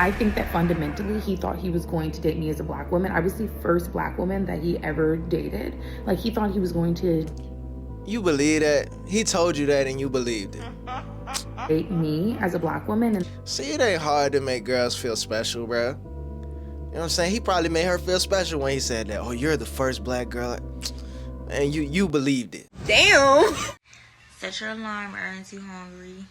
I think that fundamentally he thought he was going to date me as a black woman. I was the first black woman that he ever dated. Like, he thought he was going to You believe that? He told you that and you believed it. date me as a black woman. And See, it ain't hard to make girls feel special, bruh. You know what I'm saying? He probably made her feel special when he said that. Oh, you're the first black girl. And you believed it. Damn. Set your alarm, Aren't you hungry?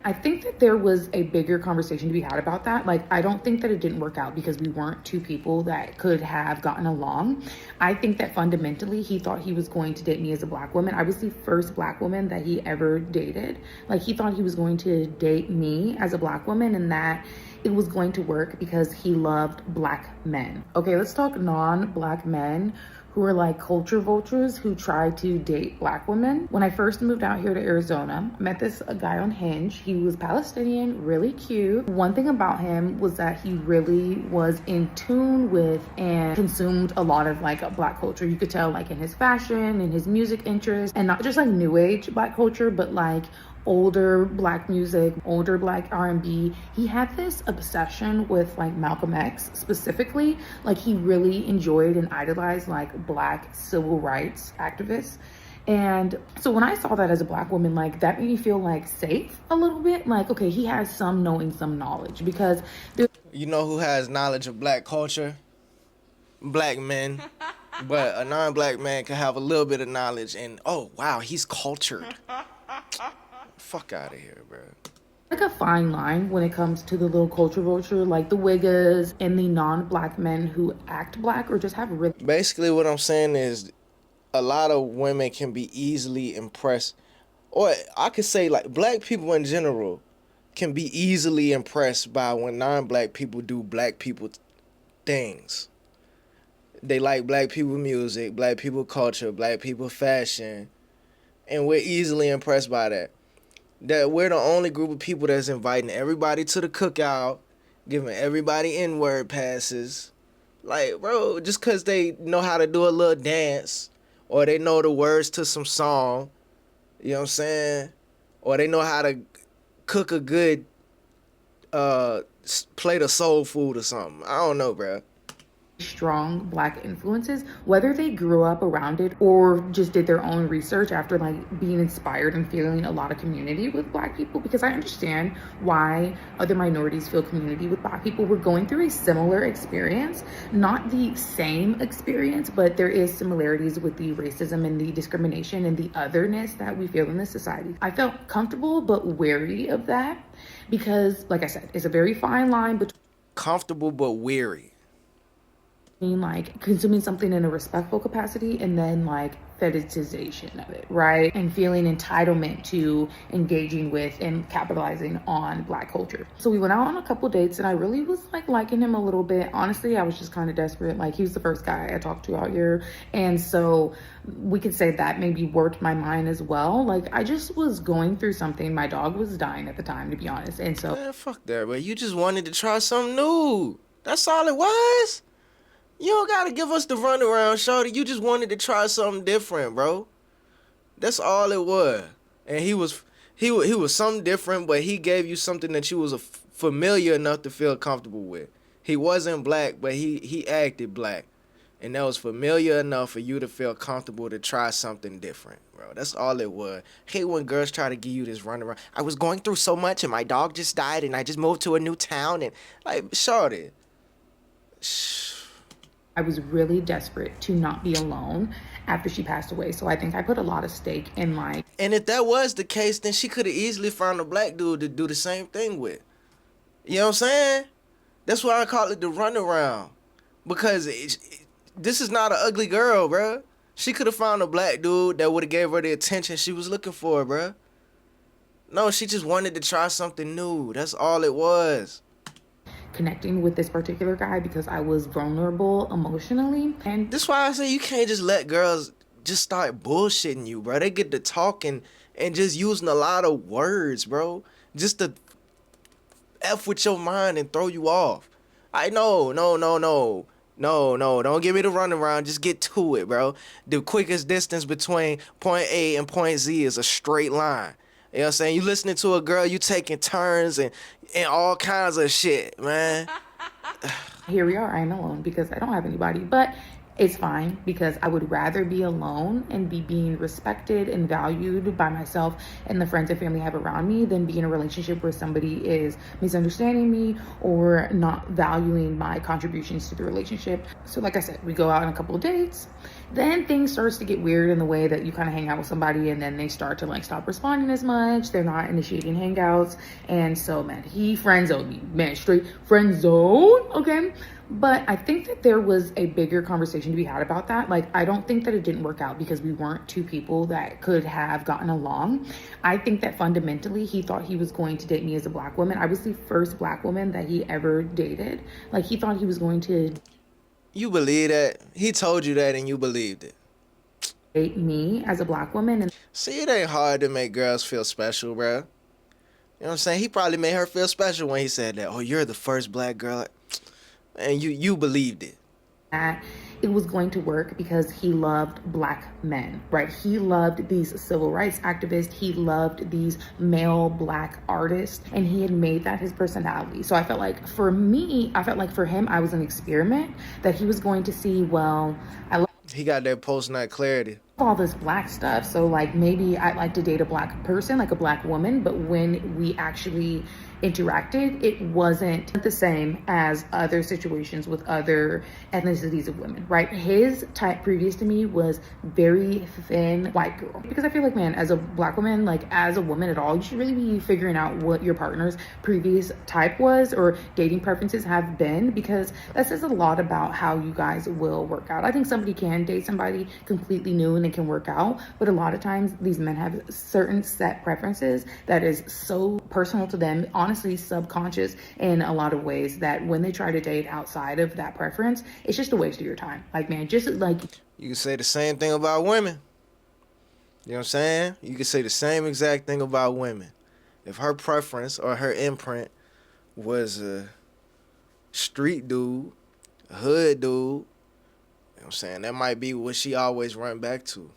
I think that there was a bigger conversation to be had about that. Like, I don't think that it didn't work out because we weren't two people that could have gotten along. I think that fundamentally he thought he was going to date me as a black woman. I was the first black woman that he ever dated. Like, he thought he was going to date me as a black woman and that it was going to work because he loved black men. Okay, let's talk non-black men who are like culture vultures who try to date black women. When I first moved out here to Arizona, I met this guy on Hinge. He was Palestinian, really cute. One thing about him was that he really was in tune with and consumed a lot of like black culture. You could tell like in his fashion and his music interests, and not just like new age black culture, but like older black music, older black R&B. He had this obsession with like Malcolm X specifically. Like, he really enjoyed and idolized like black civil rights activists. And so when I saw that as a black woman, like, that made me feel like safe a little bit. Like, okay, he has some knowing, some knowledge, because You know who has knowledge of black culture? Black men. But a non-black man can have a little bit of knowledge and, oh, wow, he's cultured. Fuck out of here, bro. like a fine line when it comes to the little culture vulture, like the wiggas and the non-black men who act black or just have really Basically, what I'm saying is a lot of women can be easily impressed, or I could say like black people in general can be easily impressed by when non-black people do black people things. They like black people music, black people culture, black people fashion, and we're easily impressed by that. That we're the only group of people that's inviting everybody to the cookout, giving everybody N-word passes. Like, bro, just because they know how to do a little dance, or they know the words to some song, you know what I'm saying? Or they know how to cook a good plate of soul food or something. I don't know, bro. strong black influences, whether they grew up around it or just did their own research after like being inspired and feeling a lot of community with black people. Because I understand why other minorities feel community with black people. We're going through a similar experience, not the same experience, but there is similarities with the racism and the discrimination and the otherness that we feel in this society. I felt comfortable but wary of that because, like I said, it's a very fine line between Comfortable but weary. like consuming something in a respectful capacity and then like fetishization of it, right? And feeling entitlement to engaging with and capitalizing on black culture. So we went out on a couple dates and I really was like liking him a little bit. Honestly, I was just kind of desperate. Like, he was the first guy I talked to out here. And so we could say that maybe worked my mind as well. Like, I just was going through something. My dog was dying at the time, to be honest. And so Man, fuck that, bro. You just wanted to try something new. That's all it was. You don't gotta give us the runaround, shorty. You just wanted to try something different, bro. That's all it was. And he was something different, but he gave you something that you was familiar enough to feel comfortable with. He wasn't black, but he acted black. And that was familiar enough for you to feel comfortable to try something different, bro. That's all it was. Hate when girls try to give you this runaround. I was going through so much and my dog just died and I just moved to a new town and like, shorty. I was really desperate to not be alone after she passed away. So I think I put a lot of stake in like. And if that was the case, then she could have easily found a black dude to do the same thing with. You know what I'm saying? That's why I call it the runaround. Because this is not an ugly girl, bruh. She could have found a black dude that would have gave her the attention she was looking for, bruh. No, she just wanted to try something new. That's all it was. Connecting with this particular guy because I was vulnerable emotionally. And That's why I say you can't just let girls just start bullshitting you, bro. They get to talking and just using a lot of words, bro. Just to F with your mind and throw you off. I know, no. No, no, don't give me the runaround. Just get to it, bro. The quickest distance between point A and point Z is a straight line. You know what I'm saying? You listening to a girl, you taking turns and all kinds of shit, man. Here we are, I'm alone because I don't have anybody, but it's fine because I would rather be alone and be being respected and valued by myself and the friends and family I have around me than be in a relationship where somebody is misunderstanding me or not valuing my contributions to the relationship. So like I said, we go out on a couple of dates, then things starts to get weird in the way that you kind of hang out with somebody and then they start to like stop responding as much. They're not initiating hangouts. And so man, he friend zoned me, man, straight friend zone. Okay. But I think that there was a bigger conversation to be had about that. Like, I don't think that it didn't work out because we weren't two people that could have gotten along. I think that fundamentally he thought he was going to date me as a black woman. I was the first black woman that he ever dated. Like, he thought he was going to You believe that? He told you that and you believed it. date me as a black woman. And See, it ain't hard to make girls feel special, bro. You know what I'm saying? He probably made her feel special when he said that. Oh, you're the first black girl. And you believed it. that it was going to work because he loved black men, right? He loved these civil rights activists. He loved these male black artists, and he had made that his personality. So I felt like for me, I felt like for him, I was an experiment that he was going to see, well, I love He got that post-nut clarity. all this black stuff. So like maybe I'd like to date a black person, like a black woman, but when we actually interacted, it wasn't the same as other situations with other ethnicities of women, right? His type previous to me was very thin white girl. Because I feel like, man, as a black woman, like as a woman at all, you should really be figuring out what your partner's previous type was or dating preferences have been, because that says a lot about how you guys will work out. I think somebody can date somebody completely new and it can work out, but a lot of times these men have certain set preferences that is so personal to them, honestly subconscious in a lot of ways, that when they try to date outside of that preference, it's just a waste of your time. Like, man, just like You can say the same thing about women. You know what I'm saying? You can say the same exact thing about women. If her preference or her imprint was a street dude, a hood dude, you know what I'm saying? That might be what she always run back to.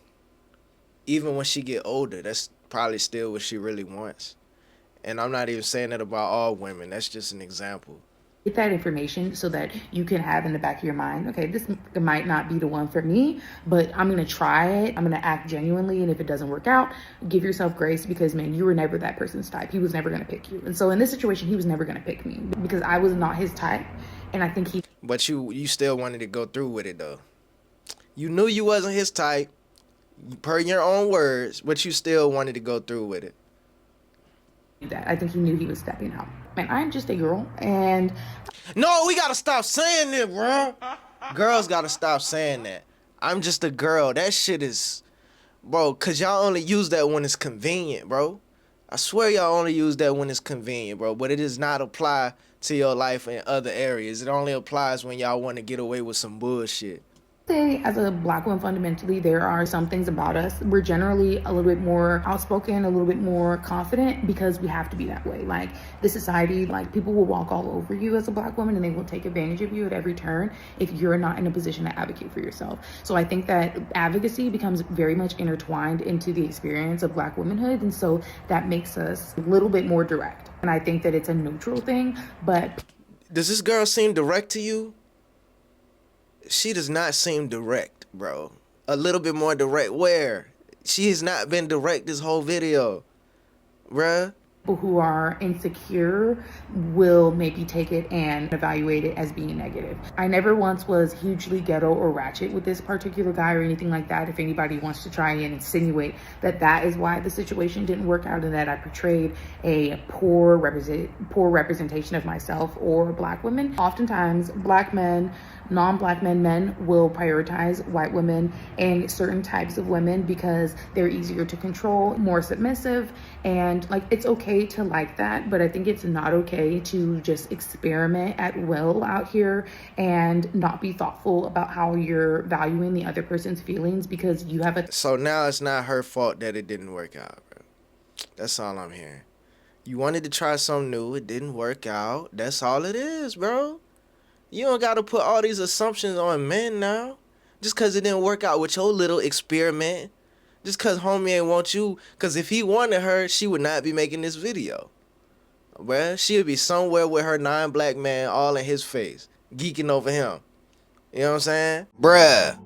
Even when she get older, that's probably still what she really wants. And I'm not even saying that about all women. That's just an example. get that information so that you can have in the back of your mind, okay, this might not be the one for me, but I'm going to try it. I'm going to act genuinely. And if it doesn't work out, give yourself grace, because man, you were never that person's type. He was never going to pick you. And so in this situation, he was never going to pick me because I was not his type. And I think he, But you still wanted to go through with it though. You knew you wasn't his type, per your own words, but you still wanted to go through with it. that I think he knew he was stepping out. Man, I'm just a girl, and No, we gotta stop saying that, bro. Girls gotta stop saying that. I'm just a girl. That shit is, bro, cause y'all only use that when it's convenient, bro. I swear y'all only use that when it's convenient, bro. But it does not apply to your life in other areas. It only applies when y'all want to get away with some bullshit. say as a black woman, fundamentally, there are some things about us. We're generally a little bit more outspoken, a little bit more confident, because we have to be that way. Like the society, like people will walk all over you as a black woman, and they will take advantage of you at every turn if you're not in a position to advocate for yourself. So I think that advocacy becomes very much intertwined into the experience of black womanhood. And so that makes us a little bit more direct. And I think that it's a neutral thing, but Does this girl seem direct to you? She does not seem direct, bro. A little bit more direct. Where? She has not been direct this whole video, bruh. people who are insecure will maybe take it and evaluate it as being negative. I never once was hugely ghetto or ratchet with this particular guy or anything like that. If anybody wants to try and insinuate that that is why the situation didn't work out and that I portrayed a poor representation of myself or black women, oftentimes black men, non-black men will prioritize white women and certain types of women because they're easier to control, more submissive, and like it's okay to like that, but I think it's not okay to just experiment at will out here and not be thoughtful about how you're valuing the other person's feelings because you have a So now it's not her fault that it didn't work out, bro. That's all I'm hearing. You wanted to try something new, it didn't work out. That's all it is, bro. You don't gotta put all these assumptions on men now. Just cause it didn't work out with your little experiment. Just cause homie ain't want you. Cause if he wanted her, she would not be making this video. Bruh, she would be somewhere with her non-black man all in his face. Geeking over him. You know what I'm saying? Bruh,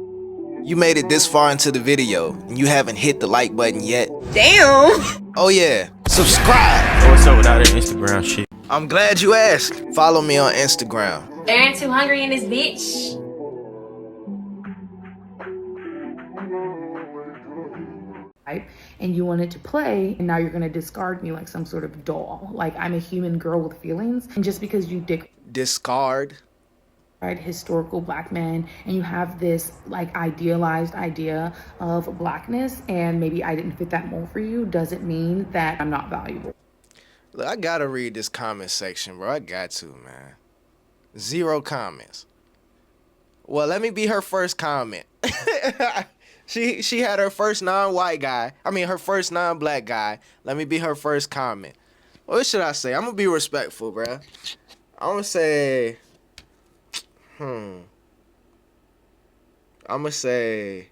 you made it this far into the video and you haven't hit the like button yet. Damn. Oh yeah, subscribe. What's up with all that Instagram shit? I'm glad you asked. Follow me on Instagram. They ain't too hungry in this bitch. And you wanted to play, and now you're going to discard me like some sort of doll. Like I'm a human girl with feelings, and just because you Discard. historical black men and you have this like idealized idea of blackness, and maybe I didn't fit that mold for you, doesn't mean that I'm not valuable. Look, I gotta read this comment section, bro. I got to, man. 0 comments. Well, let me be her first comment. She had her first non-white guy. I mean, her first non-black guy. Let me be her first comment. What should I say? I'm gonna be respectful, bro. I'm gonna say, I'm gonna say,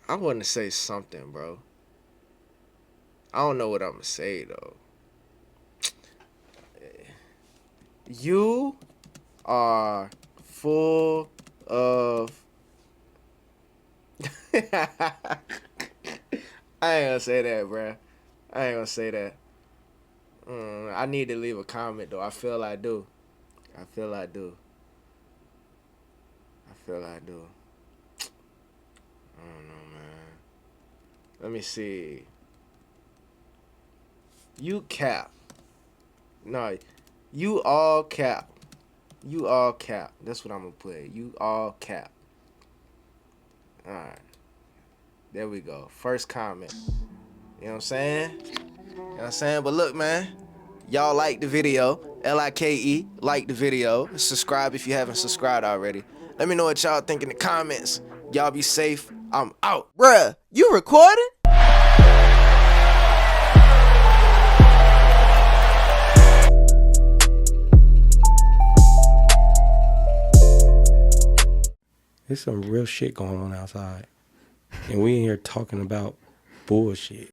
I want to say something, bro. I don't know what I'm gonna say though. You are full of I ain't gonna say that, bruh. I ain't gonna say that. I need to leave a comment though. I feel I do. I feel I do. I feel I do. I don't know, man. Let me see. You cap. No, you all cap. You all cap. That's what I'm gonna put. You all cap. Alright. There we go. First comment. You know what I'm saying? You know what I'm saying? But look, man. Y'all like the video. Like, like the video. Subscribe if you haven't subscribed already. Let me know what y'all think in the comments. Y'all be safe. I'm out. Bruh, you recording? There's some real shit going on outside. And we in here talking about bullshit.